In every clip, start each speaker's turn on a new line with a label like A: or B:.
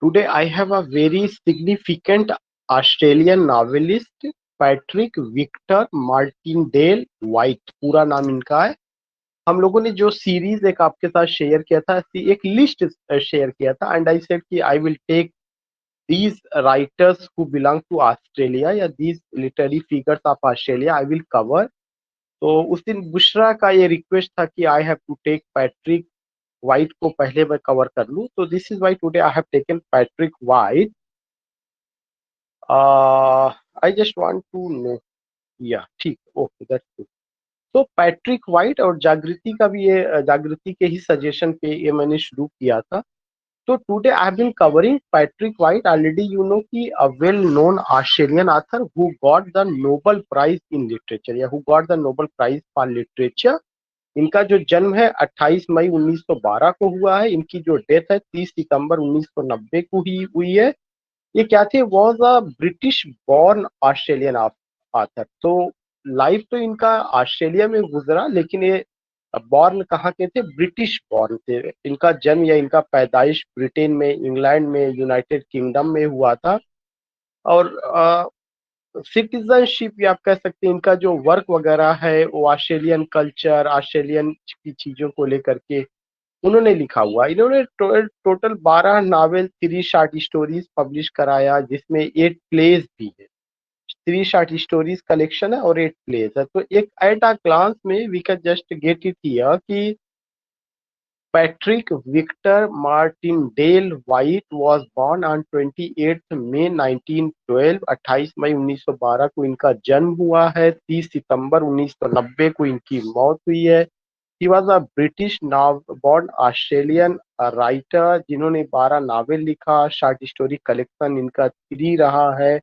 A: Today I have a very significant Australian novelist Patrick Victor Martindale White, पूरा नाम इनका है। हम लोगों ने जो सीरीज एक आपके साथ शेयर किया था, एक लिस्ट शेयर किया था, एंड आई सेड कि I will take these writers who belong to Australia या these literary figures of Australia I will cover. तो उस दिन बुशरा का ये रिक्वेस्ट था कि I have to take Patrick White को पहले मैं कवर कर लूं, तो this is why today I have taken Patrick White. I just want to know, या ठीक, ओके दैट्स गुड। तो पैट्रिक वाइट और जागृति का भी, ये जागृति के ही सजेशन पे ये मैंने शुरू किया था। तो today I have been covering Patrick White. Already you know कि a well known Australian author who got the Nobel prize in literature या who got the Nobel prize for literature. इनका जो जन्म है 28 मई 1912 को हुआ है। इनकी जो डेथ है 30 सितंबर 1990 को ही हुई है। ये क्या थे, was a British born Australian author. तो लाइफ तो इनका ऑस्ट्रेलिया में गुजरा, लेकिन ये बॉर्न कहाँ के थे, ब्रिटिश बॉर्न थे। इनका जन्म या इनका पैदाइश ब्रिटेन में, इंग्लैंड में, यूनाइटेड किंगडम में हुआ था। और सिटीजनशिप या आप कह सकते हैं इनका जो वर्क वगैरह है वो ऑस्ट्रेलियन कल्चर, ऑस्ट्रेलियन की चीजों को लेकर के उन्होंने लिखा हुआ। इन्होंने total 12 novel, 3 short stories publish कराया, जिसमें 8 प्लेज भी है। 3 शॉर्ट स्टोरीज कलेक्शन है और 8 प्लेज है। तो एक एट अ ग्लांस में we can just get it here कि Patrick Victor Martindale White was born on 28 मई 1912। 28 मई 1912 को इनका जन्म हुआ है। 30 सितंबर 1990 को इनकी मौत हुई है। He was a British born Australian writer, जिन्होंने 12 नावल लिखा। शॉर्ट स्टोरी कलेक्शन इनका 3 रहा है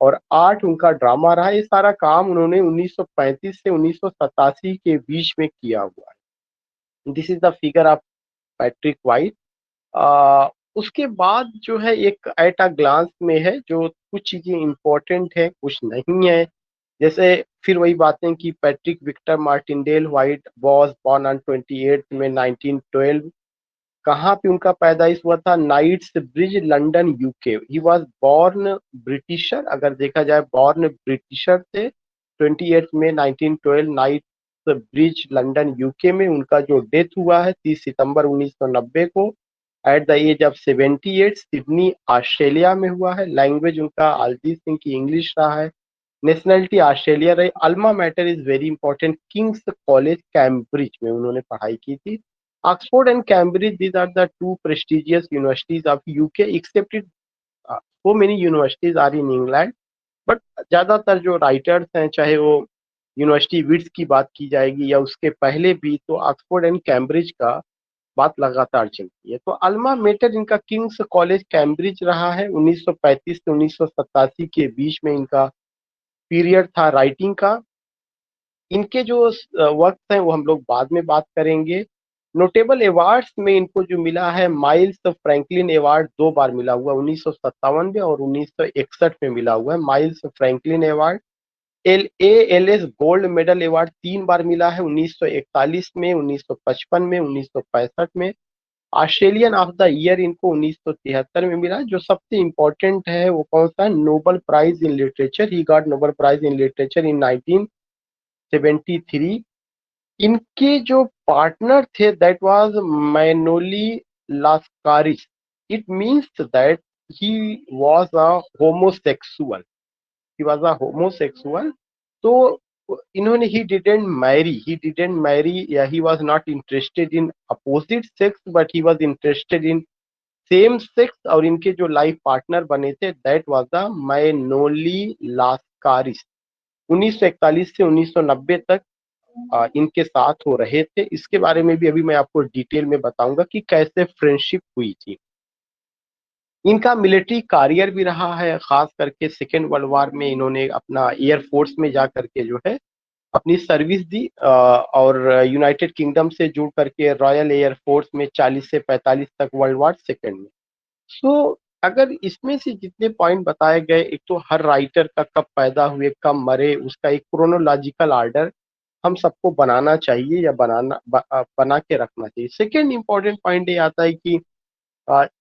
A: और 8 उनका ड्रामा रहा। ये सारा काम उन्होंने 1935 से 1987 के बीच में किया हुआ है। This is the figure of Patrick white. उसके बाद जो है एक एट अ ग्लांस में है, जो कुछ चीजें इंपॉर्टेंट है, कुछ नहीं है। जैसे फिर वही बातें कि Patrick Victor Martindale White was born on 28 में 1912। कहाँ पे उनका पैदाइश हुआ था, Knightsbridge London UK. He was born Britisher, अगर देखा जाए बॉर्न ब्रिटिशर थे। 28 में 1912 नाइट्स ब्रिज लंदन यूके में उनका जो डेथ हुआ है 30 सितंबर 1990 को at the age of 78। Sydney Australia में हुआ है। लैंग्वेज उनका अरिजीत सिंह की इंग्लिश रहा है। नेशनलिटी ऑस्ट्रेलिया रही। Alma mater is very important, Kings college Cambridge में उन्होंने पढ़ाई की थी। Oxford and Cambridge, these are the two prestigious universities of UK, except it so many universities are in England, but ज्यादातर जो राइटर्स हैं, चाहे वो यूनिवर्सिटी विट्स की बात की जाएगी या उसके पहले भी, तो ऑक्सफोर्ड एंड कैम्ब्रिज का बात लगातार चलती है। तो अल्मा मेटर इनका किंग्स कॉलेज कैम्ब्रिज रहा है। 1935 से 1987 के बीच में इनका पीरियड था राइटिंग का। इनके जो वक्त हैं वो हम लोग बाद में बात करेंगे। नोटेबल अवार्ड्स में इनको जो मिला है, माइल्स फ्रैंकलिन अवार्ड 2 बार मिला हुआ, 1957 में और 1961 में मिला हुआ है miles Franklin award. L S gold medal award 3 बार मिला है, 1941 में, 1955 में, 1965 में। ऑस्ट्रेलियन ऑफ द ईयर इनको 1973 में मिला। जो सबसे इम्पोर्टेंट है वो कौन सा है, Nobel prize in literature. He got Nobel prize in literature in 1973। इनके जो पार्टनर थे that was Manoly Lascaris. It means that he was a homosexual, he was a homosexual. तो इन्होंने ही डिडेंट मैरी या he was not interested in opposite sex, but he was interested in same sex. और इनके जो life partner बने थे that was the Manoly Lascaris. 1941 से 1990 तक इनके साथ हो रहे थे। इसके बारे में भी अभी मैं आपको डिटेल में बताऊंगा कि कैसे फ्रेंडशिप हुई थी। इनका मिलिट्री करियर भी रहा है, खास करके सेकेंड वर्ल्ड वॉर में इन्होंने अपना एयरफोर्स में जा करके जो है अपनी सर्विस दी, और यूनाइटेड किंगडम से जुड़ करके रॉयल एयरफोर्स में 40 से 45 तक वर्ल्ड वॉर सेकेंड में। सो अगर इसमें से जितने पॉइंट बताए गए, एक तो हर राइटर का कब पैदा हुए, कब मरे, उसका एक क्रोनोलॉजिकल ऑर्डर हम सबको बनाना चाहिए या बना के रखना चाहिए। सेकेंड इंपॉर्टेंट पॉइंट ये आता है कि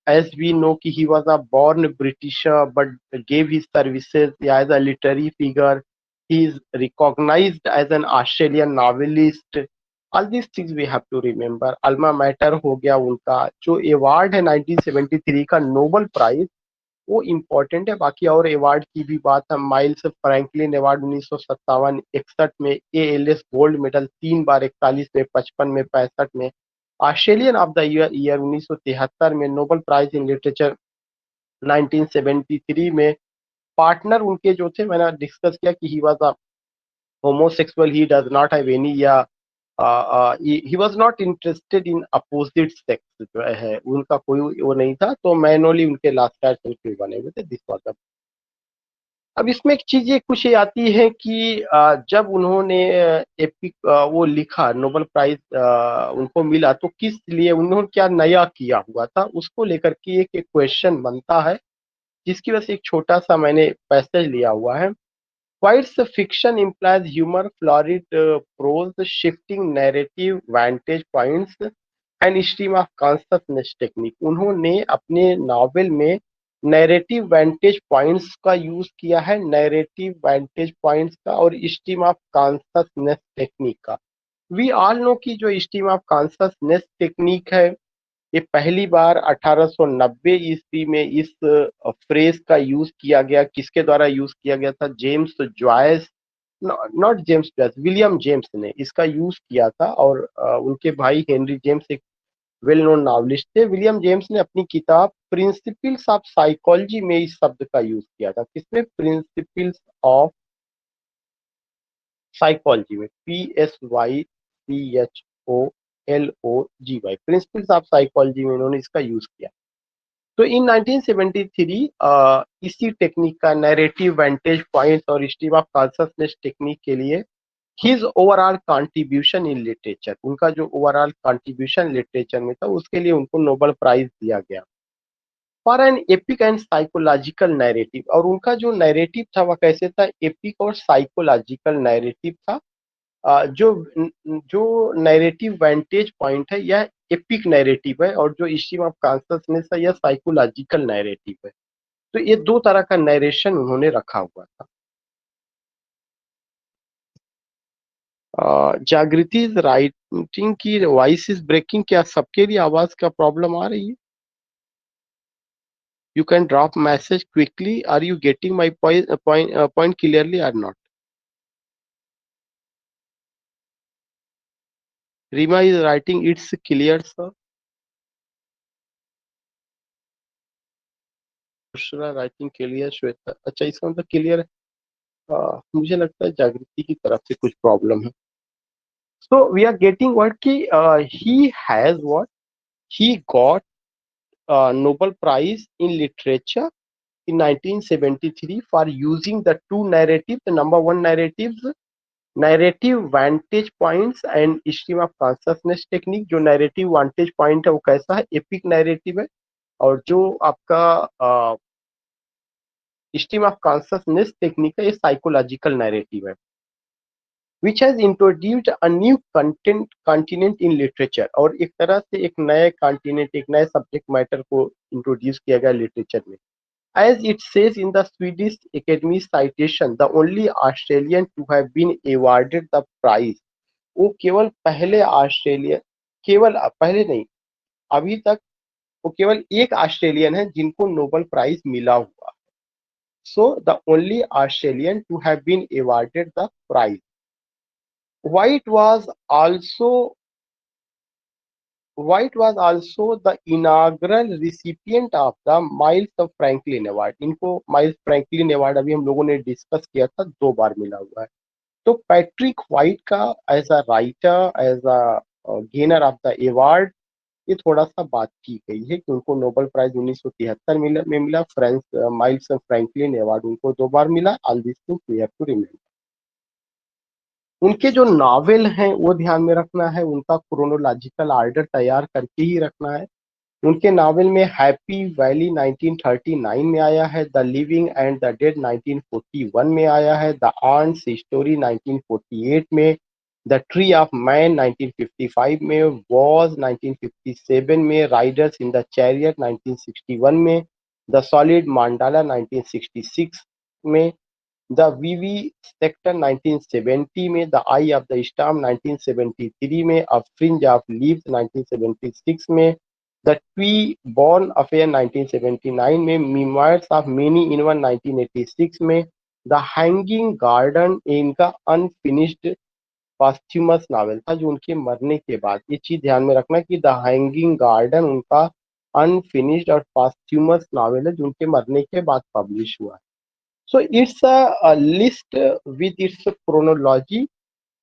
A: as we know कि he was a born Britisher but gave his services as a literary figure. He is recognized as an Australian novelist. All these things we have to remember. Alma mater हो गया उनका, जो award है 1973 का Nobel prize, वो important है। बाकी और अवार्ड की भी बात है, माइल्स फ्रैंकलिन अवार्ड 1957 61 में, एएलएस गोल्ड मेडल 3 बार, 41 में, 55 में, 65 में, ऑस्ट्रेलियन ऑफ द ईयर 1973 में, नोबेल प्राइज इन लिटरेचर 1973 में। पार्टनर उनके जो थे, मैंने डिस्कस किया कि he was a homosexual, he does not have any, या he was not interested in opposite sex, जो है उनका कोई वो नहीं था, तो मैनुअली उनके लास्ट कार्ड बने हुए थे। This was. अब इसमें एक चीज ये कुछ ये आती है कि जब उन्होंने एपिक वो लिखा, नोबेल प्राइज उनको मिला, तो किस लिए, उन्होंने क्या नया किया हुआ था, उसको लेकर के एक क्वेश्चन बनता है, जिसकी वजह से एक छोटा सा मैंने पैसेज लिया हुआ है। White's fiction implies humor, florid prose, shifting narrative vantage points and stream of consciousness technique। उन्होंने अपने नॉवेल में नैरेटिव वेंटेज पॉइंट्स का यूज किया है, नैरेटिव वेंटेज पॉइंट्स का और स्ट्रीम ऑफ कॉन्शसनेस टेक्निक का। वी ऑल नो कि जो स्ट्रीम ऑफ कॉन्शसनेस टेक्निक है, ये पहली बार 1890 ईस्वी में इस फ्रेज का यूज किया गया। किसके द्वारा यूज किया गया था? James Joyce, not James Joyce, William James ने इसका यूज किया था, और उनके भाई हेनरी जेम्स एक वेल नोन नॉवलिस्ट थे। विलियम जेम्स ने अपनी किताब प्रिंसिपल्स ऑफ साइकोलॉजी में इस शब्द का यूज किया था। किसमें? प्रिंसिपल्स ऑफ साइकोलॉजी में, PSYCHOLOGY, प्रिंसिपल्स ऑफ साइकोलॉजी में इन्होंने इसका यूज किया। तो इन 1973 इसी टेक्निक का, नैरेटिव वेंटेज पॉइंट्स और स्ट्रीम ऑफ कॉन्शसनेस टेक्निक के लिए his overall contribution in literature, उनका जो ओवरऑल कंट्रीब्यूशन लिटरेचर में था, उसके लिए उनको नोबेल प्राइज दिया गया for an epic and psychological narrative. और उनका जो नैरेटिव था वह कैसे था? एपिक और साइकोलॉजिकल नैरेटिव था। जो जो नैरेटिव वेंटेज पॉइंट है, यह एपिक नैरेटिव है, और जो स्ट्रीम ऑफ कॉन्शसनेस है, यह साइकोलॉजिकल नैरेटिव है। तो ये दो तरह का नरेशन उन्होंने रखा हुआ था। जागृति इज राइटिंग की वॉइस इज ब्रेकिंग, क्या सबके लिए आवाज का प्रॉब्लम आ रही है? You can drop message quickly, are you getting my point clearly or not? Rima is writing it's clear sir. Writing clear, Shweta, अच्छा इसका मतलब क्लियर है। मुझे लगता है जागृति की तरफ से कुछ प्रॉब्लम है। So we are getting what कि he has what, he got Nobel Prize in Literature in 1973 for using the two narratives. The number one narratives, narrative vantage points and stream of consciousness technique। जो narrative vantage point है वो कैसा है? epic narrative है। और जो आपका stream of consciousness technique है, ये psychological narrative है, which has introduced a new continent in literature। और एक तरह से एक नए continent, एक नए subject matter को introduce किया गया literature में। As it says in the Swedish Academy citation, the only Australian to have been awarded the prize। वो केवल पहले ऑस्ट्रेलियन, केवल पहले नहीं, अभी तक वो केवल एक ऑस्ट्रेलियन है जिनको नोबेल प्राइज मिला हुआ। So the only Australian to have been awarded the prize. White was also White was also the inaugural recipient of the Miles of Franklin Award। इनको माइल्स फ्रैंकलिन अवार्ड अभी हम लोगों ने discuss किया था, 2 बार मिला हुआ है। तो पैट्रिक व्हाइट का as a writer, as a gainer of the award, ये थोड़ा सा बात की गई है कि उनको नोबेल प्राइज 1973 में मिला। माइल्स फ्रैंकलिन अवार्ड उनको 2 बार मिला। All this things we have to remember. उनके जो नावल हैं वो ध्यान में रखना है, उनका क्रोनोलॉजिकल ऑर्डर तैयार करके ही रखना है। उनके नावल में हैप्पी वैली 1939 में आया है, the living and the dead 1941 में आया है, द आंट्स स्टोरी 1948 में, द ट्री ऑफ मैन 1955 में, वॉज 1957 में, राइडर्स इन द चैरियट 1961 में, द सॉलिड मांडाला 1966 में, द वीवी सेक्टर 1970 में, the I of the storm 1973 में, अ फ्रिंज ऑफ लीव्स 1976 में, द ट्वी बॉर्न अफेयर 1979 में, मीमोयर्स ऑफ मेनी इन वन 1986 में, द हैंगिंग गार्डन इनका अनफिनिश्ड पॉस्थ्यूमस नावल था जो उनके मरने के बाद, ये चीज ध्यान में रखना कि द हैंगिंग गार्डन उनका अनफिनिश्ड और पॉस्थ्यूमस नावल है जो उनके मरने के बाद पब्लिश हुआ है. So it's a list with its chronology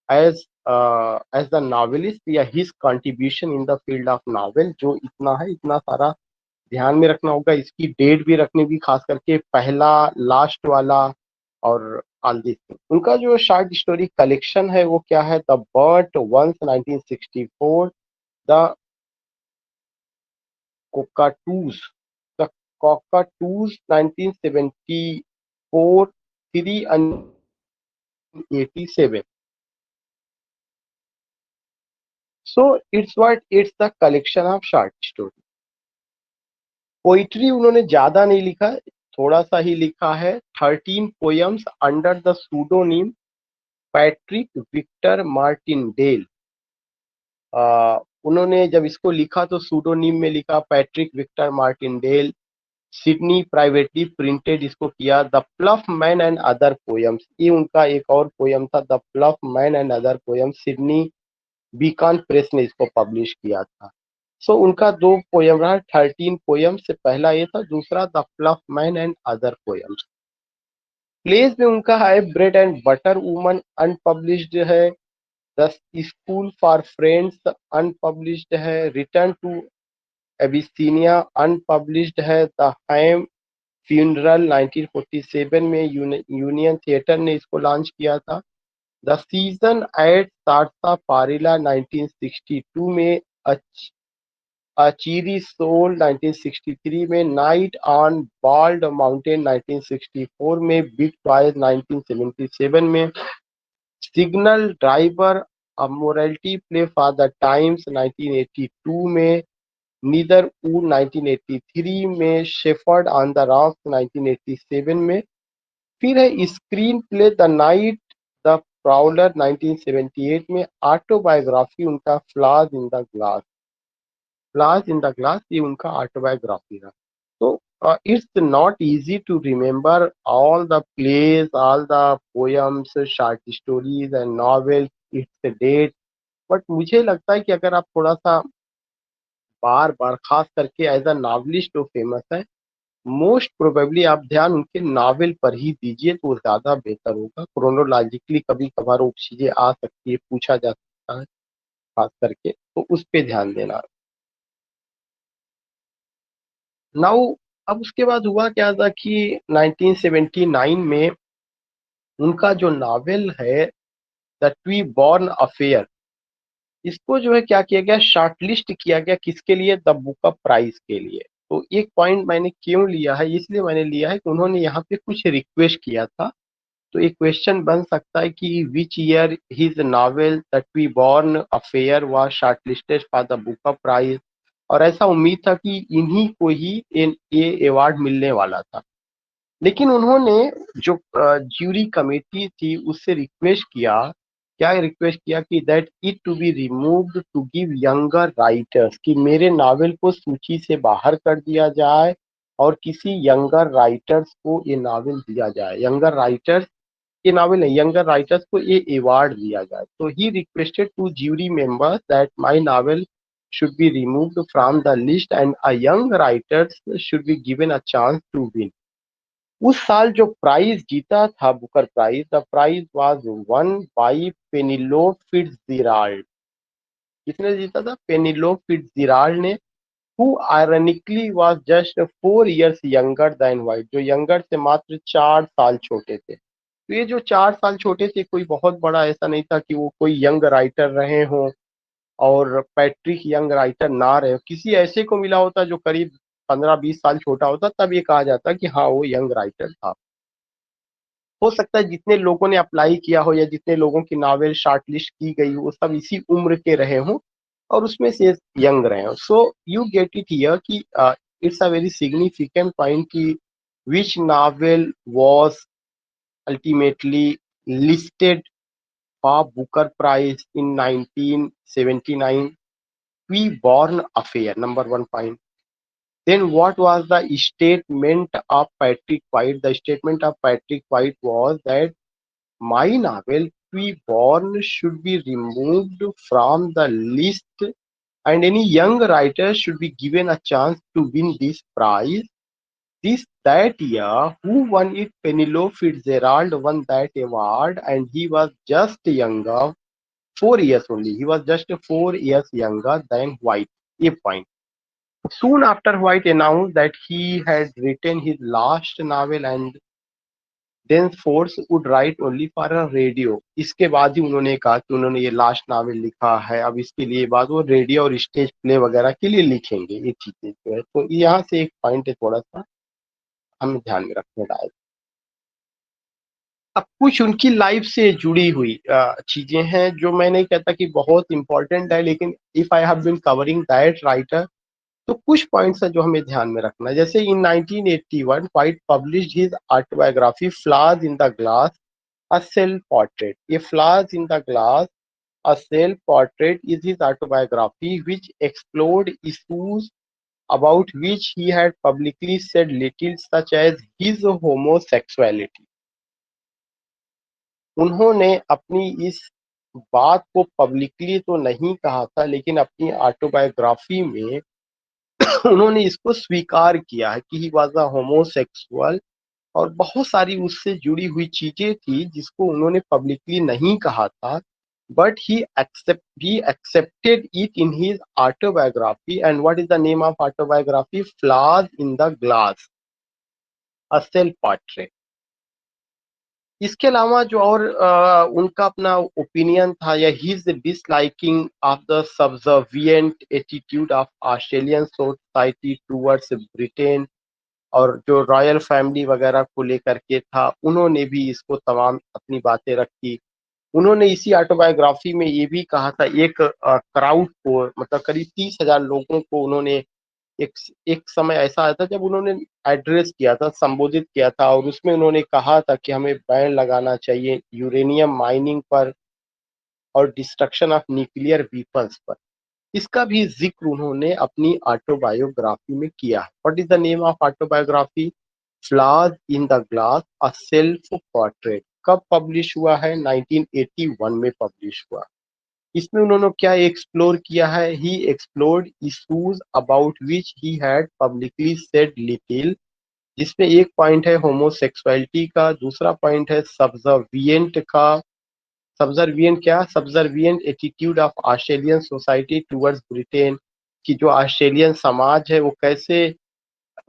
A: as the novelist या his contribution in the field of novel जो इतना है, इतना सारा ध्यान में रखना होगा. इसकी डेट भी रखनी भी, खास करके पहला लास्ट वाला और ऑल दिस. उनका जो शॉर्ट स्टोरी कलेक्शन है वो क्या है? The burnt ones 1964, the cockatoos, the cockatoos 1974, 387. So it's the collection of short story. Poetry उन्होंने ज्यादा नहीं लिखा, थोड़ा सा ही लिखा है. 13 poems under the pseudonym Patrick Victor Martindale. उन्होंने जब इसको लिखा तो सूडोनिम में लिखा Patrick Victor Martindale. Sydney privately printed इसको किया. The ploughman and other poems, ये उनका एक और पोयम था. The ploughman and other poems, Sydney Beacon Press ने इसको पब्लिश किया था. सो उनका दो पोयम रहा. 13 पोयम से पहला ये था, दूसरा the ploughman and other poems. Plays में उनका है bread and butter woman unpublished है. The school for friends unpublished है. रिटर्न टू एबिसीनिया अनपब्लिश्ड है. द हैम फ्यूनरल 1947 में यूनियन थिएटर ने इसको लॉन्च किया था. The season at Sarsaparilla 1962 में, अचीरी सोल 1963 में, नाइट ऑन बाल्ड माउंटेन 1964 में, बिग टॉयज 1977 में, signal driver a morality play for the times 1982 में, नीदर वुड 1983 में, शेफर्ड ऑन द रॉक्स 1987 में. फिर है screenplay the night the prowler 1978 में. ऑटोबायोग्राफी उनका flaws in the glass, flaws in the glass ये उनका ऑटोबायोग्राफी था. तो it's not easy to remember all the plays, all the poems, short stories and novels, it's date. But मुझे लगता है कि अगर आप थोड़ा सा बार बार, खास करके एज अ नॉवलिस्ट जो फेमस है, मोस्ट प्रोबेबली आप ध्यान उनके नावल पर ही दीजिए तो ज्यादा बेहतर होगा. क्रोनोलॉजिकली कभी कभार वो चीजें आ सकती है, पूछा जा सकता है खास करके, तो उस पे ध्यान देना. नाउ अब उसके बाद हुआ क्या था कि 1979 में उनका जो नावल है द ट्वी बॉर्न अफेयर, इसको जो है क्या किया गया, शॉर्टलिस्ट किया गया. किसके लिए? द बुक ऑफ प्राइज के लिए. तो एक पॉइंट मैंने क्यों लिया है, इसलिए मैंने लिया है कि उन्होंने यहाँ पे कुछ रिक्वेस्ट किया था. तो एक क्वेश्चन बन सकता है कि which year his novel the Twyborn affair was shortlisted for the book of prize. और ऐसा उम्मीद था कि इन्हीं को ही ये अवार्ड मिलने वाला था. लेकिन उन्होंने जो ज्यूरी कमेटी थी उससे रिक्वेस्ट किया, क्या रिक्वेस्ट किया कि that it to be removed to give younger writers, कि मेरे नावल को सूची से बाहर कर दिया जाए और किसी यंगर राइटर्स को ये नावल दिया जाए. यंगर राइटर्स के नावल नहीं, यंगर राइटर्स को ये अवार्ड दिया जाए. तो he requested to jury members that my novel should be removed from the list and a young writers should be given a chance to win. उस साल जो प्राइज जीता था, Booker prize, the prize was won by Penelope Fitzgerald. किसने जीता था? Penelope Fitzgerald ने, who ironically was just 4 years younger than White, जो यंगर से मात्र 4 साल छोटे थे. तो ये जो 4 साल छोटे थे, कोई बहुत बड़ा ऐसा नहीं था कि वो कोई यंग राइटर रहे हों और पैट्रिक यंग राइटर ना रहे. किसी ऐसे को मिला होता जो करीब 15-20 साल छोटा होता, तब ये कहा जाता कि हाँ वो यंग राइटर था. हो सकता है जितने लोगों ने अप्लाई किया हो या जितने लोगों की नावल शॉर्टलिस्ट की गई हो, वो सब इसी उम्र के रहे हों और उसमें से यंग रहे हों। So you get it here कि it's a very significant point कि which novel was ultimately listed for Booker Prize in 1979? Pre-Born Affair, number one point. Then what was the statement of Patrick White? The statement of Patrick White was that my novel Pre-Born should be removed from the list and any young writer should be given a chance to win this prize. That year, who won it? Penelope Fitzgerald won that award, and he was just younger, 4 years only. He was just 4 years younger than White. A point. Soon after, White announced that he had written his last novel and then Force would write only for a radio. इसके बाद ही उन्होंने कहा कि उन्होंने ये last novel लिखा है, अब इसके लिए बाद वो रेडियो और स्टेज प्ले वगैरह के लिए लिखेंगे, ये चीजें जो है। तो यहाँ से एक पॉइंट है थोड़ा सा हमें ध्यान में रखने लायक। अब कुछ उनकी लाइफ से जुड़ी हुई चीजें हैं जो मैं नहीं कहता कि बहुत इंपॉर्टेंट है, लेकिन if I have been covering that writer तो कुछ पॉइंट्स है जो हमें ध्यान में रखना है। जैसे in 1981 White published his autobiography Flowers in the Glass, a self portrait. ये Flowers in the Glass, a self portrait is his autobiography which explored issues about which he had publicly said little, such as his homosexuality. उन्होंने अपनी इस बात को publicly तो नहीं कहा था, लेकिन अपनी ऑटोबायोग्राफी में उन्होंने इसको स्वीकार किया है कि ही वॉज अ होमोसेक्सुअल, और बहुत सारी उससे जुड़ी हुई चीजें थी जिसको उन्होंने पब्लिकली नहीं कहा था, but he accepted it in his autobiography. And what is the name of autobiography? Flaws in the Glass, a self portrait. इसके अलावा जो और उनका अपना ओपिनियन था या his disliking of the subservient attitude of Australian society towards Britain, और जो रॉयल फैमिली वगैरह को लेकर के था, उन्होंने भी इसको तमाम अपनी बातें रखी। उन्होंने इसी ऑटोबायोग्राफी में ये भी कहा था, एक क्राउड को, मतलब करीब 30,000 लोगों को उन्होंने एक एक समय ऐसा आया था जब उन्होंने एड्रेस किया था, संबोधित किया था, और उसमें उन्होंने कहा था कि हमें बैन लगाना चाहिए यूरेनियम माइनिंग पर और डिस्ट्रक्शन ऑफ न्यूक्लियर वीपन्स पर। इसका भी जिक्र उन्होंने अपनी ऑटोबायोग्राफी में किया है। What is the name of autobiography? Flowers in the Glass, a self portrait. कब पब्लिश हुआ है? 1981 में पब्लिश हुआ। इसमें उन्होंने क्या एक्सप्लोर किया है? He explored issues about which he had publicly said little, जिसमें एक पॉइंट है होमोसेक्सुअलिटी का, दूसरा पॉइंट है सब्जर्विएंट का। सब्जर्विएंट क्या? Subservient attitude of Australian society towards Britain, कि जो ऑस्ट्रेलियन समाज है वो कैसे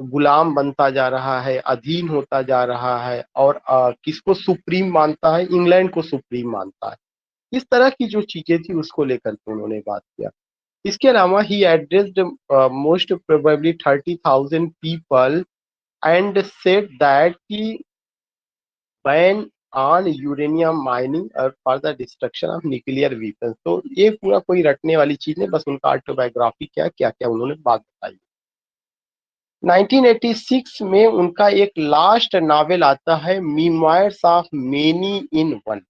A: गुलाम बनता जा रहा है, अधीन होता जा रहा है, और किसको सुप्रीम मानता है? इंग्लैंड को सुप्रीम मानता है। इस तरह की जो चीजें थी उसको लेकर के उन्होंने बात किया। इसके अलावा he addressed most probably 30,000 people and said that की बैन ऑन यूरेनियम माइनिंग और for the destruction of nuclear weapons. तो ये पूरा कोई रटने वाली चीज नहीं, बस उनका ऑटोबायोग्राफी क्या क्या क्या उन्होंने बात बताई। 1986 में उनका एक लास्ट नावल आता है, Memoirs of Many in One.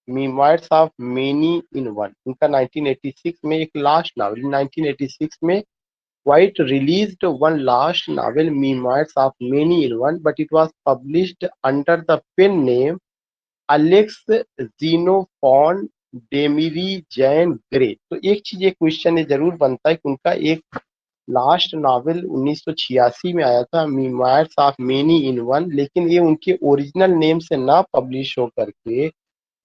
A: Memoirs of Many in One उनका 1986 में एक लास्ट नावल। 1986 में White released one last novel, Memoirs of Many in One, but it was published under the pen name Alex Xenophon Demiurgian Gray। तो एक चीज, एक question ये जरूर बनता है कि उनका एक लास्ट नावल 1986 में आया था, मीमोयर्स ऑफ मेनी इन वन, लेकिन ये उनके ओरिजिनल नेम से ना पब्लिश हो करके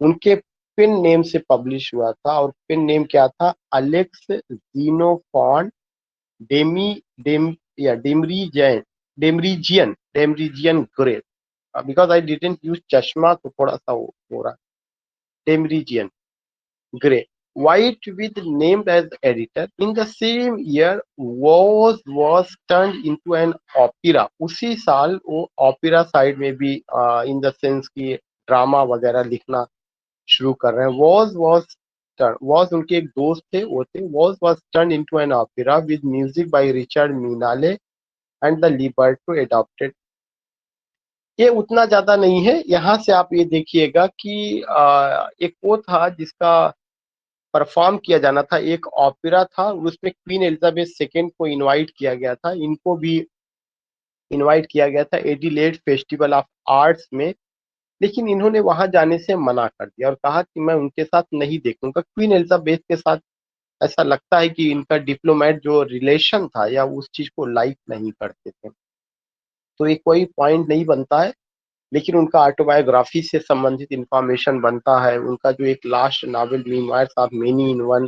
A: उनके पेन नेम से पब्लिश हुआ था, और पेन नेम क्या था? अलेक्स जीनोफॉन डेमी डेम या Demirjian Gray. Because I didn't use चश्मा तो थोड़ा सा वो हो रहा। Demirjian Gray. White with named as editor. In the same year, was turned into an opera. उसी साल वो opera side में भी in the sense कि ड्रामा वगैरह लिखना शुरू कर रहे हैं. was उनके एक दोस्त थे, वो थे. was turned into an opera with music by Richard Minale and the libretto adopted. ये उतना ज्यादा नहीं है. यहाँ से आप ये देखिएगा कि एक वो था जिसका परफॉर्म किया जाना था, एक ओपेरा था, उसमें क्वीन एलिजाबेथ सेकेंड को इनवाइट किया गया था. इनको भी इनवाइट किया गया था एडिलेड फेस्टिवल ऑफ आर्ट्स में, लेकिन इन्होंने वहां जाने से मना कर दिया और कहा कि मैं उनके साथ नहीं देखूंगा. क्वीन एलिजाबेथ के साथ ऐसा लगता है कि इनका डिप्लोमेट जो रिलेशन था या उस चीज को लाइक नहीं करते थे, तो ये कोई पॉइंट नहीं बनता है. लेकिन उनका ऑटोबायोग्राफी से संबंधित इंफॉर्मेशन बनता है. उनका जो एक last novel Memoirs of Many in One,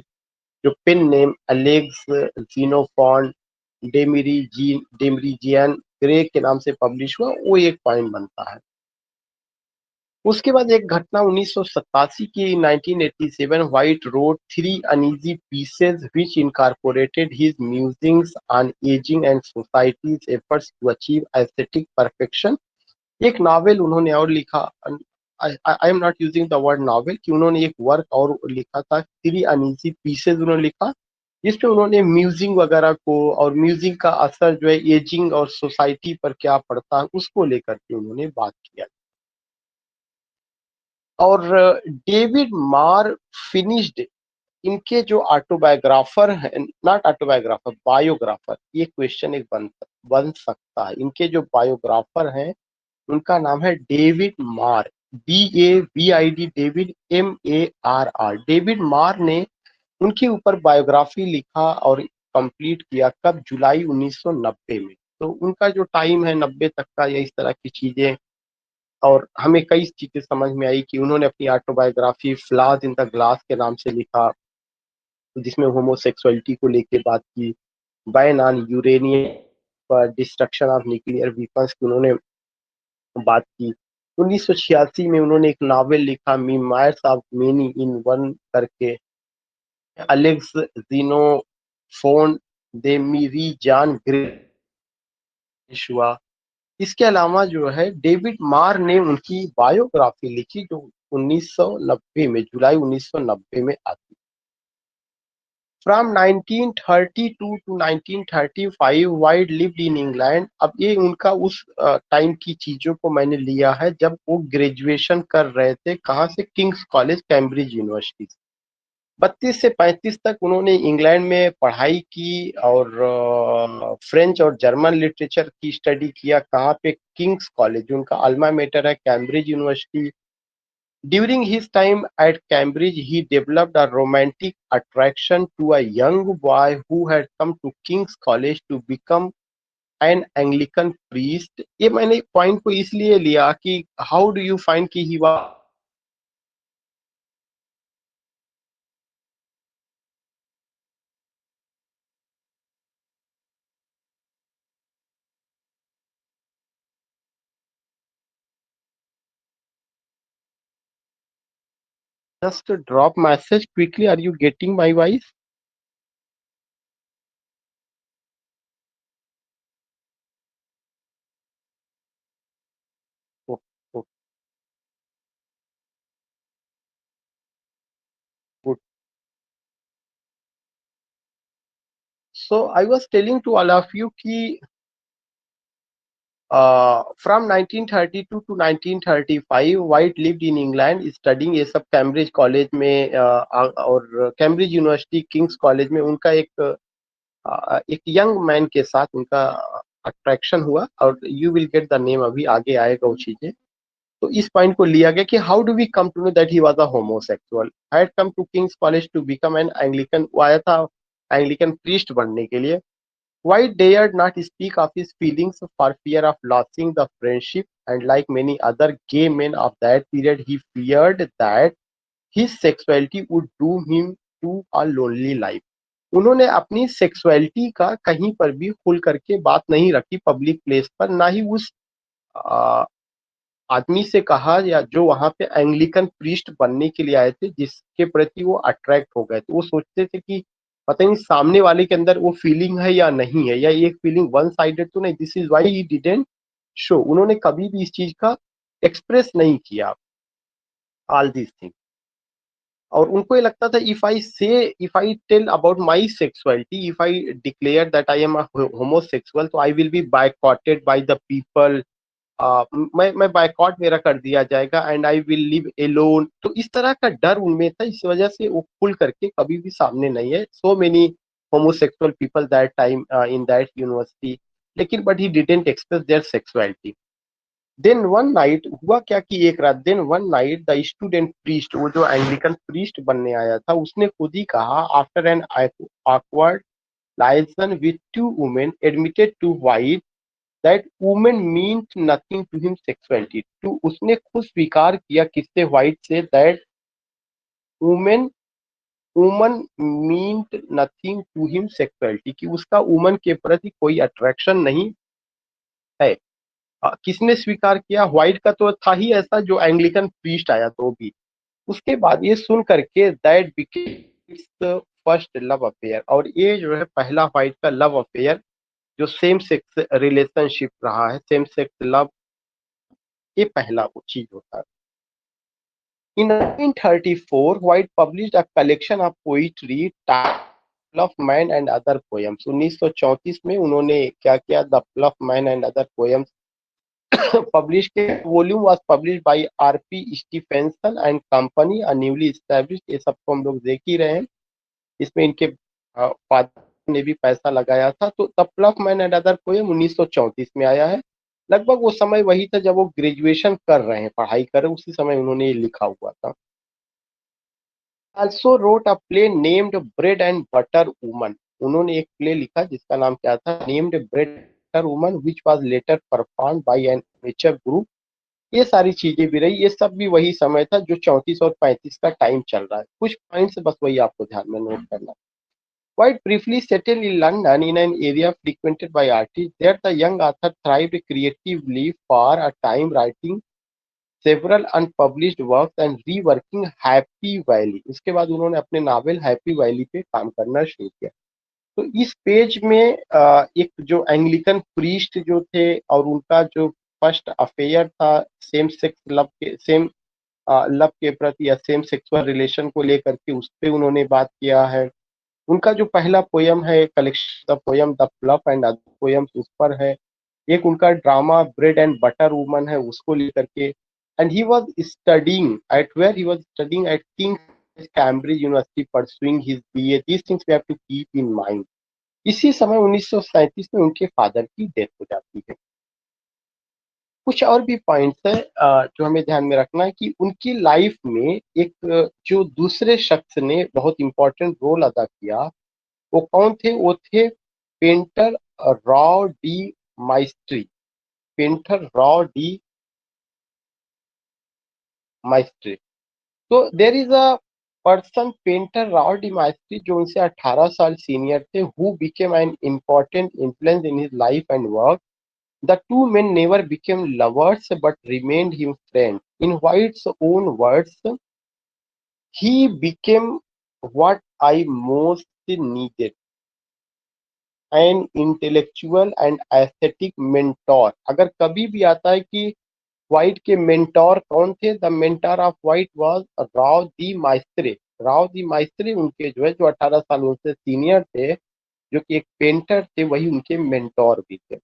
A: जो pen name Alex Xenophon Demirjian Gray के नाम से पब्लिश हुआ, वो एक पॉइंट बनता है. उसके बाद एक घटना 1987 की 1987, White wrote three uneasy pieces which incorporated his musings on aging and society's efforts to achieve aesthetic perfection. एक नॉवेल उन्होंने और लिखा. I am not using the word novel, कि उन्होंने एक वर्क और लिखा था, थ्री अनईजी पीसेज उन्होंने लिखा, जिसमें उन्होंने म्यूजिंग वगैरह को और म्यूजिक का असर जो है एजिंग और सोसाइटी पर क्या पड़ता है उसको लेकर के उन्होंने बात किया. और डेविड मार फिनिश्ड. इनके जो ऑटोबायोग्राफर हैं, नॉट ऑटोबायोग्राफर, बायोग्राफर, ये क्वेश्चन एक बन सकता है. इनके जो बायोग्राफर हैं उनका नाम है डेविड मार, DAVID, डेविड MARR. डेविड मार ने उनके ऊपर बायोग्राफी लिखा और कंप्लीट किया कब? जुलाई 1990 में. तो उनका जो टाइम है 90 तक का, या इस तरह की चीजें, और हमें कई चीजें समझ में आई कि उन्होंने अपनी autobiography flaws in the glass के नाम से लिखा, जिसमें होमोसेक्सुअलिटी को लेके बात की, बैन ऑन यूरेनियम पर, डिस्ट्रक्शन ऑफ न्यूक्लियर वीपन्स की उन्होंने बात की. 1986 में उन्होंने एक नॉवेल लिखा मीमायर्स ऑफ मेनी इन वन करके. अलेक्स जीनोफोन दे मिरीजान हुआ. इसके अलावा जो है डेविड मार ने उनकी बायोग्राफी लिखी, जो 1990 में, जुलाई 1990 में आती. From 1932 to 1935 White lived in England. अब ये उनका उस टाइम की चीजों को मैंने लिया है जब वो ग्रेजुएशन कर रहे थे. कहाँ से? Kings college, Cambridge university. 32 से 35 तक उन्होंने इंग्लैंड में पढ़ाई की और फ्रेंच और जर्मन लिटरेचर की स्टडी किया. कहाँ पे? किंग्स कॉलेज, जो उनका अल्मा मेटर है, Cambridge university. During his time at Cambridge, he developed a romantic attraction to a young boy who had come to King's College to become an Anglican priest. ये मैंने point को इसलिए लिया कि how do you find कि he was just a drop message quickly. Are you getting my voice? Oh, oh, good. So I was telling to all of you कि from 1932 to 1935 white lived in England studying. ये सब Cambridge college में और Cambridge university, Kings college में उनका एक young man के साथ उनका अट्रैक्शन हुआ. और you will get the name, अभी आगे आएगा वो चीजें. तो इस पॉइंट को लिया गया कि how do we come to know that he was a homosexual. Had come to King's College to become an Anglican. वो आया था एंग्लिकन प्रीस्ट बनने के लिए. White dared not speak of his feelings for fear of losing the friendship, and like many other gay men of that period, he feared that his sexuality would doom him to a lonely life. उन्होंने अपनी sexuality का कहीं पर भी खुल करके बात नहीं रखी पब्लिक प्लेस पर, ना ही उस आदमी से कहा, या जो वहां पे एंग्लिकन प्रीस्ट बनने के लिए आए थे, जिसके प्रति वो अट्रैक्ट हो गए थे। वो सोचते थे कि पता नहीं सामने वाले के अंदर वो फीलिंग है या नहीं है, या ये फीलिंग वन साइडेड तो नहीं। This is why he didn't show. उन्होंने कभी भी इस चीज का एक्सप्रेस नहीं किया, ऑल दिस थिंग। और उनको ये लगता था, if I tell about my sexuality, if I declare that I am homosexual, तो I will be boycotted by the people. मैं बायकॉट मेरा कर दिया जाएगा, and I will live alone. तो इस तरह का डर उनमें था, इस वजह से वो खुल करके कभी भी सामने नहीं है। So many homosexual people that time in that university, लेकिन but he didn't express their sexuality. Then one night हुआ क्या कि एक रात, then one night the student priest, वो जो एंग्लिकन प्रीस्ट बनने आया था, उसने खुद ही कहा, after an awkward liaison with two women admitted to White that women meant nothing to him sexuality। तो उसने खुद स्वीकार किया किससे, व्हाइट से, that women woman meant nothing to him sexuality, कि उसका वुमन के प्रति कोई अट्रैक्शन नहीं है। किसने स्वीकार किया? व्हाइट का तो था ही ऐसा, जो एंग्लिकन प्रीस्ट आया तो भी। उसके बाद ये सुन करके that became first love affair, और ये जो है पहला व्हाइट का लव अफेयर, जो सेम सेक्स रिलेशनशिप रहा है, सेम सेक्स लव, ये पहला वो चीज होता है। In 1934, White published a collection of poetry titled Fluff Man and Other Poems। 1934 में उन्होंने क्या किया, the Ploughman and other poems publish के। Volume was publish by RP Stephensen and company, a newly established. ये सबको हम लोग देख ही रहे हैं, इसमें इनके फादर ने भी पैसा लगाया था। तो the Ploughman and other poem 1934 में आया है। लगभग वो समय वही था जब वो ग्रेजुएशन कर रहे हैं, पढ़ाई कर रहे हैं, उसी समय उन्होंने ये लिखा हुआ था। also wrote a play named Bread and Butter Woman। उन्होंने एक प्ले लिखा जिसका नाम क्या था, Named Bread and Butter Woman, which was later performed by an amateur group। ये सारी चीजें भी रही, ये सब भी वही समय था जो 34 और 35 का टाइम चल रहा है। कुछ पॉइंट्स बस वही आपको ध्यान में नोट करना। White briefly settled in London in an area frequented by artists. There the young author thrived creatively for a time, writing several unpublished works and reworking happy valley. उसके बाद उन्होंने अपने नावल हैप्पी वैली पे काम करना शुरू किया। तो इस पेज में एक जो एंग्लिकन प्रीस्ट जो थे, और उनका जो फर्स्ट अफेयर था सेम सेक्स लव के, सेम लव के प्रति या सेम सेक्सुअल रिलेशन को लेकर के, उस पर उन्होंने बात किया है। उनका जो पहला पोयम है, collection the poem the fluff and other poems, उस पर है। एक उनका drama bread and butter woman है, उसको लेकर के। And he was studying at, where he was studying at King's Cambridge University, pursuing his BA. These things we have to keep in mind. इसी समय 1937 में उनके फादर की डेथ हो जाती है। कुछ और भी पॉइंट्स है जो हमें ध्यान में रखना है कि उनकी लाइफ में एक जो दूसरे शख्स ने बहुत इंपॉर्टेंट रोल अदा किया, वो कौन थे? वो थे painter Roy de Maistre. Painter Roy de Maistre. तो there is a person painter Roy de Maistre, जो उनसे 18 साल सीनियर थे, who became an important influence in his life and work. The two men never became lovers but remained his friends. In White's own words, he became what I most needed, an intellectual and aesthetic mentor। अगर कभी भी आता है कि white के mentor कौन थे, the mentor of White was Roy de Maistre. Roy de Maistre उनके जो है, जो 18 साल उनसे सीनियर थे, जो कि एक पेंटर थे, वही उनके मेंटोर भी थे।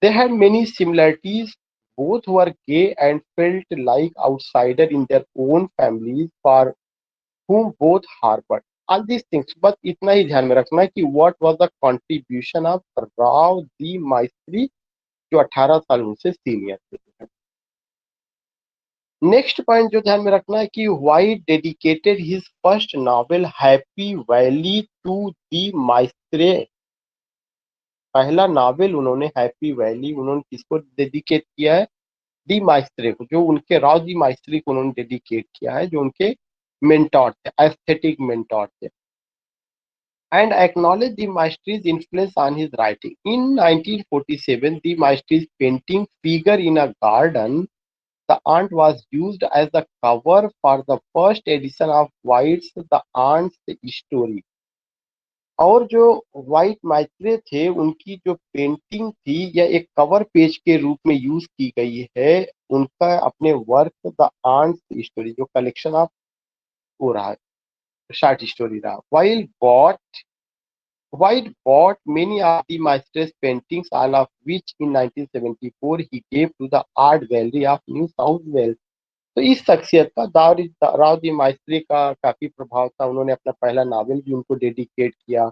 A: They had many similarities. Both were gay and felt like outsiders in their own families, for whom both harbored all these things। बस इतना ही ध्यान में रखना है कि what was the contribution of Rao दी माइस्त्री, जो 18 साल उनसे सीनियर थे। नेक्स्ट पॉइंट जो ध्यान में रखना है कि White dedicated his first novel Happy Valley to de Maistre. पहला नॉवेल उन्होंने हैप्पी वैली, उन्होंने किसको डेडिकेट किया है? डी माइस्त्रे को, जो उनके राव डी माइस्त्री को उन्होंने डेडिकेट किया है, जो उनके मेंटोर थे, एस्थेटिक मेंटोर थे। And acknowledge de Maistre's influence on his writing. In 1947 de Maistre's painting Figure in a Garden The Ant was used as the cover for the first edition of White's The Ant's Story. और जो white माइत्रे थे उनकी जो painting थी यह एक cover page के रूप में यूज की गई है उनका अपने वर्क द आंट्स स्टोरी जो कलेक्शन ऑफ हो रहा है शॉर्ट स्टोरी रहा White bought many of the Maestre's paintings, all of which in 1974 he gave to the Art Gallery of New South Wales. तो इस शख्सियत का राव दी माइस्ट्री का काफी प्रभाव था। उन्होंने अपना पहला नावल भी उनको डेडिकेट किया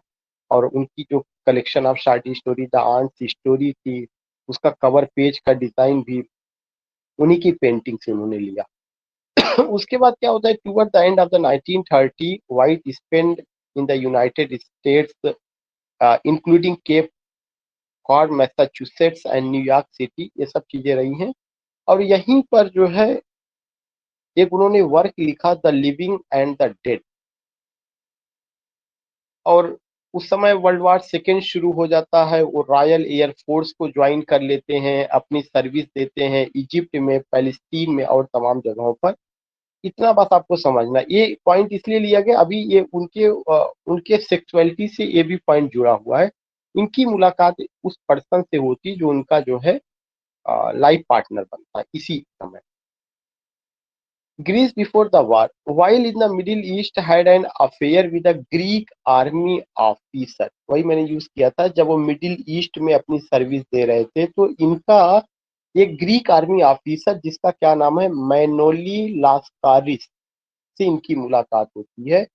A: और उनकी जो collection of short story the aunt's story थी उसका कवर पेज का डिजाइन भी उन्हीं की पेंटिंग से उन्होंने लिया। उसके बाद क्या होता है, toward the end of the 1930 white spend in the United States including Cape Cod, Massachusetts and New York city, ये सब चीजें रही हैं। और यहीं पर जो है एक उन्होंने वर्क लिखा the living and the dead. और उस समय वर्ल्ड वार सेकेंड शुरू हो जाता है, वो रॉयल एयर फोर्स को ज्वाइन कर लेते हैं, अपनी सर्विस देते हैं इजिप्ट में, पैलेस्टीन में और तमाम जगहों पर। इतना बस आपको समझना, ये पॉइंट इसलिए लिया गया, अभी ये उनके सेक्सुअलिटी से ये भी पॉइंट जुड़ा हुआ है। इनकी मुलाकात उस पर्सन से होती जो उनका जो है लाइफ पार्टनर बनता है इसी समय। Greece before the war, while in the Middle East had an affair with a Greek army officer। वही मैंने यूज किया था, जब वो मिडिल ईस्ट में अपनी सर्विस दे रहे थे तो इनका एक ग्रीक आर्मी ऑफिसर जिसका क्या नाम है मैनोली लास्कारिस से इनकी मुलाकात होती है,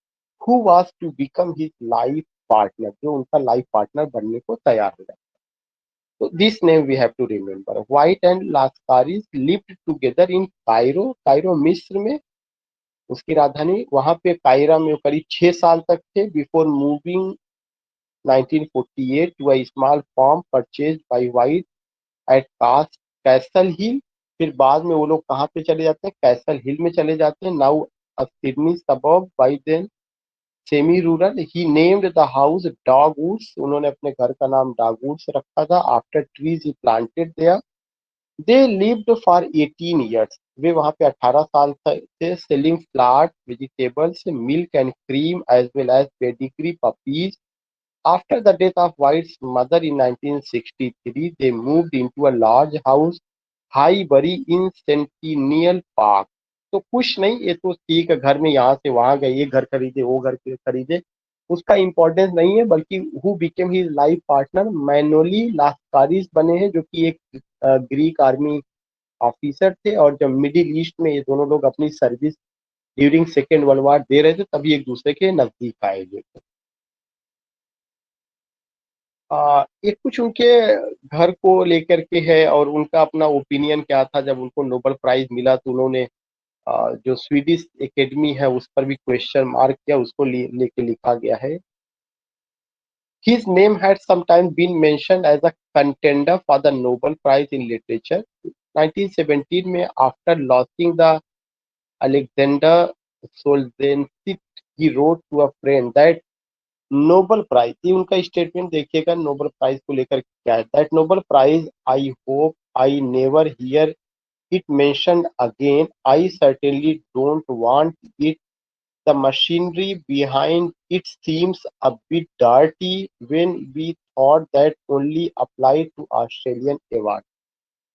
A: who was to become his life partner, जो उनका लाइफ पार्टनर बनने को तैयार हो जाता है। So this name we have to remember. White and Lascaris lived together in Cairo, Cairo मिस्र में उसकी राजधानी, वहां पे कायरा में वो करीब 6 साल तक थे before moving 1948 to a small farm purchase by White at Castle Hill. फिर बाद में वो लोग कहाँ पे चले जाते हैं, कैसल हिल में चले जाते हैं, now a Sydney suburb by then semi rural. He named the house Dogwoods, उन्होंने अपने घर का नाम डॉगवुड्स रखा था after trees he planted there. They lived for 18 years, वे वहां पे 18 साल थे, selling flowers, vegetables, milk and cream as well as pedigree puppies. After the death of White's mother in 1963 they moved into a large house Highbury in Centennial park. तो कुछ नहीं, ये तो ठीक है, घर में यहाँ से वहां गए, ये घर खरीदे वो घर खरीदे, उसका इम्पोर्टेंस नहीं है, बल्कि who became his life partner Manoly Lascaris बने हैं, जो कि एक ग्रीक आर्मी ऑफिसर थे। और जब मिडिल ईस्ट में ये दोनों लोग अपनी service during second world war दे रहे थे तभी एक दूसरे के नजदीक आए हुए थे। एक कुछ उनके घर को लेकर के है और उनका अपना ओपिनियन क्या था जब उनको नोबेल प्राइज मिला, तो उन्होंने जो स्वीडिश एकेडमी है उस पर भी क्वेश्चन मार्क किया, उसको लेके लिखा गया है। His name had sometimes been mentioned as a contender for the Nobel Prize in Literature. 1917 में after losing the Alexander Solzhenitsyn, he wrote to a friend that Nobel prize, ये उनका स्टेटमेंट देखिएगा नोबल प्राइज को लेकर क्या है, that Nobel prize I hope I never hear it mentioned again, I certainly don't want it, the machinery behind it seems a bit dirty when we thought that only applied to Australian award।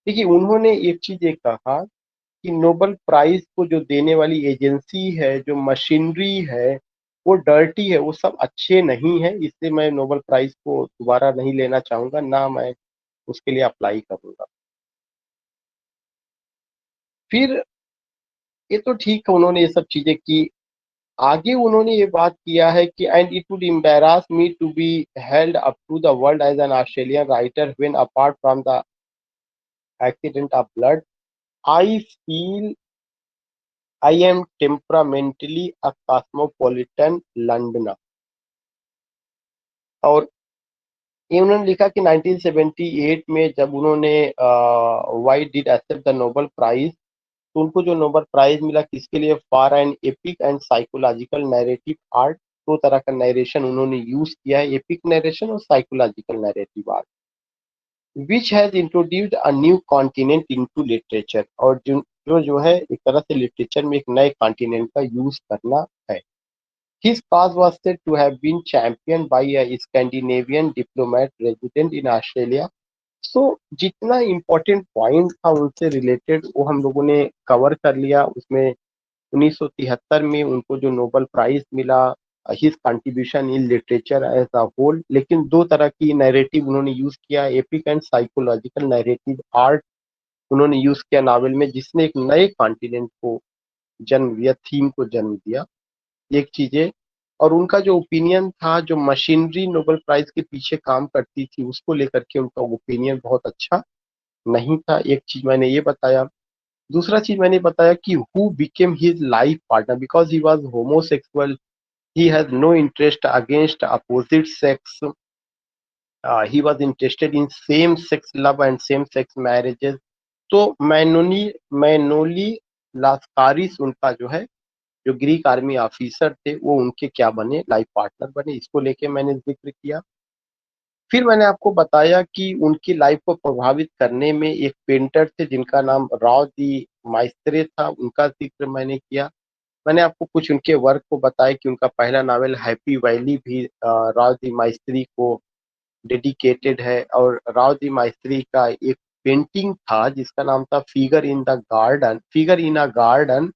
A: देखिए उन्होंने एक चीज एक कहा कि Nobel prize को जो देने वाली एजेंसी है, जो मशीनरी है, वो डर्टी है, वो सब अच्छे नहीं है, इसलिए मैं नोबेल प्राइज को दोबारा नहीं लेना चाहूंगा, ना मैं उसके लिए अप्लाई करूंगा। फिर ये तो ठीक है, उन्होंने ये सब चीजें की। आगे उन्होंने ये बात किया है कि and it would embarrass me to be held up to the world as an Australian writer when apart from the accident of blood I feel I am temperamentally a cosmopolitan Londoner. और ये उन्होंने लिखा कि 1978 में जब उन्होंने White did accept the Nobel prize, तो उनको जो नोबेल प्राइज मिला किसके लिए, for an epic and psychological narrative art. दो तरह का नरेशन उन्होंने यूज किया है, एपिक नरेशन और psychological narrative art, which has introduced a new continent into literature. और जो जो है एक तरह से लिटरेचर में एक नए कॉन्टिनेंट का यूज करना है। His cause was said to have been championed by a Scandinavian diplomat resident in Australia. So जितना इम्पोर्टेंट पॉइंट था उनसे रिलेटेड वो हम लोगों ने कवर कर लिया। उसमें 1973 में उनको जो नोबेल प्राइज मिला, his contribution in literature as a whole. लेकिन दो तरह की नैरेटिव उन्होंने यूज किया, epic and psychological narrative art उन्होंने यूज किया नावल में, जिसने एक नए कॉन्टिनेंट को जन्म दिया, थीम को जन्म दिया। एक चीज है। और उनका जो ओपिनियन था, जो मशीनरी नोबेल प्राइज के पीछे काम करती थी उसको लेकर के उनका ओपिनियन बहुत अच्छा नहीं था। एक चीज मैंने ये बताया। दूसरा चीज मैंने बताया कि who became his life partner because he was homosexual, he has no interest against opposite sex, he was interested in same sex love and same sex marriages. तो मैनोली लास्कारिस उनका जो है, जो ग्रीक आर्मी ऑफिसर थे, वो उनके क्या बने, लाइफ पार्टनर बने। इसको लेके मैंने जिक्र किया। फिर मैंने आपको बताया कि उनकी लाइफ को प्रभावित करने में एक पेंटर थे जिनका नाम राव दी माइस्त्रे था, उनका जिक्र मैंने किया। मैंने आपको कुछ उनके वर्क को बताया कि उनका पहला नावल हैप्पी वैली भी राव दी माइस्त्री को डेडिकेटेड है। और राव दी माइस्त्री का एक पेंटिंग था जिसका नाम था figure in the garden, figure in a garden,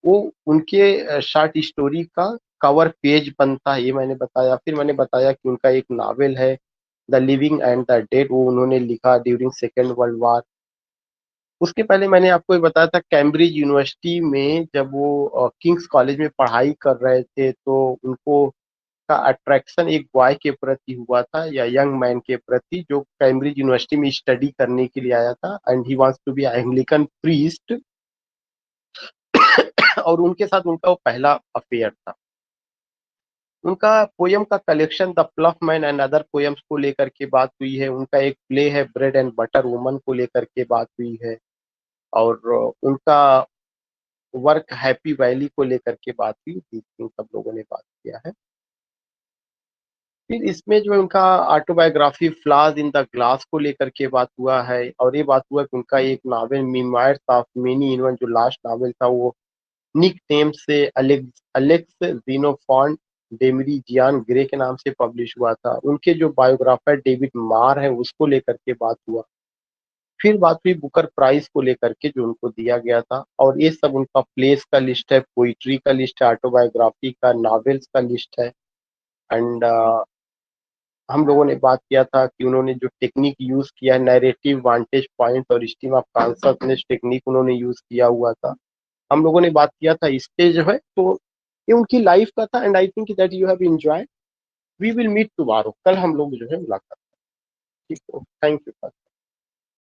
A: वो उनके शॉर्ट स्टोरी का कवर पेज बनता है, ये मैंने बताया। फिर मैंने बताया कि उनका एक नावल है the living and the dead, वो उन्होंने लिखा ड्यूरिंग सेकेंड वर्ल्ड वॉर। उसके पहले मैंने आपको ये बताया था कैम्ब्रिज यूनिवर्सिटी में जब वो किंग्स कॉलेज में पढ़ाई कर रहे थे तो उनको का अट्रैक्शन एक बॉय के प्रति हुआ था, या यंग मैन के प्रति, जो कैम्ब्रिज यूनिवर्सिटी में स्टडी करने के लिए आया था, and he wants to be Anglican priest. और उनके साथ उनका वो पहला अफेयर था। उनका पोयम का collection the ploughman and other poems को लेकर के बात हुई है। उनका एक प्ले है ब्रेड एंड बटर वुमन को लेकर के बात हुई है। और उनका वर्क हैप्पी वैली को लेकर के बात हुई थी, इन सब लोगों ने बात किया है। फिर इसमें जो उनका autobiography flies in the glass को लेकर के बात हुआ है। और ये बात हुआ कि उनका एक नावल मीमायर्स ऑफ मेनी इवन, जो लास्ट नावल था वो निक नेम से अलेक्स अलेक्स जीनोफॉन्ट डेमरीजियान ग्रे के नाम से पब्लिश हुआ था। उनके जो बायोग्राफर डेविड मार है उसको लेकर के बात हुआ। फिर बात हुई बुकर प्राइज को लेकर के जो उनको दिया गया था। और ये सब उनका प्लेस का लिस्ट है, पोइट्री का लिस्ट है, ऑटोबायोग्राफी का, नॉवेल्स का लिस्ट है। एंड हम लोगों ने बात किया था कि उन्होंने जो टेक्निक यूज किया है, नैरेटिव, वांटेज पॉइंट और स्टीम ऑफ कॉन्शसनेस टेक्निक उन्होंने यूज किया हुआ था। हम लोगों ने बात किया था इस पे जो है। तो ये उनकी लाइफ का था, and I think that you have enjoyed. We will meet tomorrow, कल हम लोग जो है मुलाकात। ठीक है, थैंक यू।